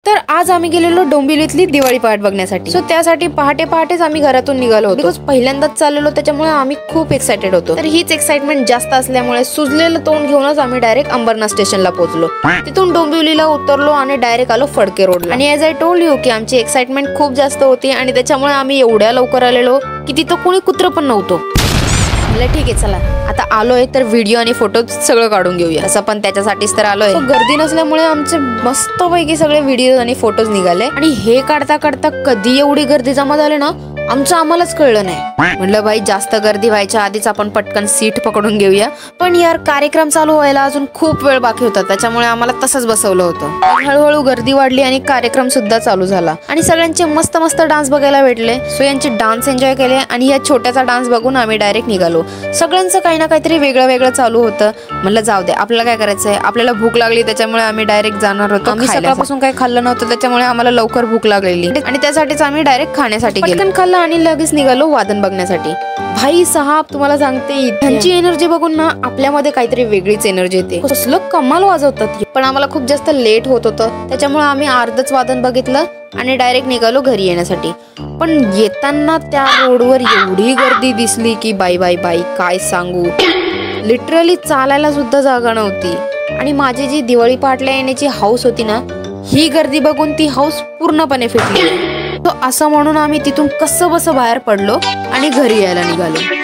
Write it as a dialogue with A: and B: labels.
A: तर आज आम्ही गेलेलो डोंबिवलीतली दिवाळी पहाट बघण्यासाठी। सो त्यासाठी पहाटेच आम्ही घरातून निघालो होतो, बिकॉज पहिल्यांदाच चाललेलो, त्याच्यामुळे आम्ही खूप एक्साइटेड होतो। तर हीच एक्साइटमेंट जास्त असल्यामुळे सुजलेलं तोंड घेऊनच आम्ही डायरेक्ट अंबरनाथ स्टेशनला पोहोचलो। तिथून डोंबिवलीला उतरलो आणि डायरेक्ट आलो फडके रोडला। आणि ॲज आय टोल्ड यू की आमची एक्साइटमेंट खूप जास्त होती आणि त्याच्यामुळे आम्ही एवढ्या लवकर आलेलो की तिथं कोणी कुत्र पण नव्हतं। ठीक आहे, चला आता आलोय तर व्हिडिओ आणि फोटो सगळं काढून घेऊया। असं पण त्याच्यासाठीच तर आलोय। गर्दी नसल्यामुळे आमचे मस्तपैकी सगळे व्हिडिओ आणि फोटोज निघाले। आणि हे काढता काढता कधी एवढी गर्दी जमा झाली ना, आम्हालाच कळलं नाही। म्हणलं भाई जास्त गर्दी व्हायच्या आधीच आपण पटकन सीट पकडून घेऊया। पण यार कार्यक्रम चालू व्हायला अजून खूप वेळ बाकी होता, त्याच्यामुळे आम्हाला तसंच बसवलं होतं। हळूहळू गर्दी वाढली आणि कार्यक्रम सुद्धा चालू झाला आणि सगळ्यांचे मस्त मस्त डान्स बघायला भेटले। सो यांचे डान्स एन्जॉय केले आणि या छोट्याचा डान्स बघून आम्ही डायरेक्ट निघालो। सगळ्यांचं काही ना काहीतरी वेगळं चालू होतं। म्हणलं जाऊ दे, आपल्याला काय करायचंय, आपल्याला भूक लागली त्याच्यामुळे आम्ही डायरेक्ट जाणार होतो। आम्ही सकाळपासून काही खाल्लं नव्हतं, त्याच्यामुळे आम्हाला लवकर भूक लागलेली आणि त्यासाठीच आम्ही डायरेक्ट खाण्यासाठी गेलो। पटकन खाल्लं आणि लगेच निघालो वादन बघण्यासाठी। भाई साहब तुम्हाला सांगते, त्यांची एनर्जी बघून ना आपल्यामध्ये काहीतरी वेगळीच एनर्जी येते। कसलं कमाल वाजवतात। पण आम्हाला खूप जास्त लेट होत होतं, त्याच्यामुळे आम्ही अर्धच वादन बघितलं आणि डायरेक्ट निघालो घरी येण्यासाठी। पण येताना त्या रोडवर एवढी गर्दी दिसली की बाई बाई बाई काय सांगू, लिटरली चालायला सुद्धा जागा नव्हती। आणि माझी जी दिवाळी पहाटला येण्याची हाऊस होती ना, ही गर्दी बघून ती हाऊस पूर्णपणे फिटली। तो असं म्हणून आम्ही तिथून कसं बसं बाहेर पडलो आणि घरी यायला निघालो।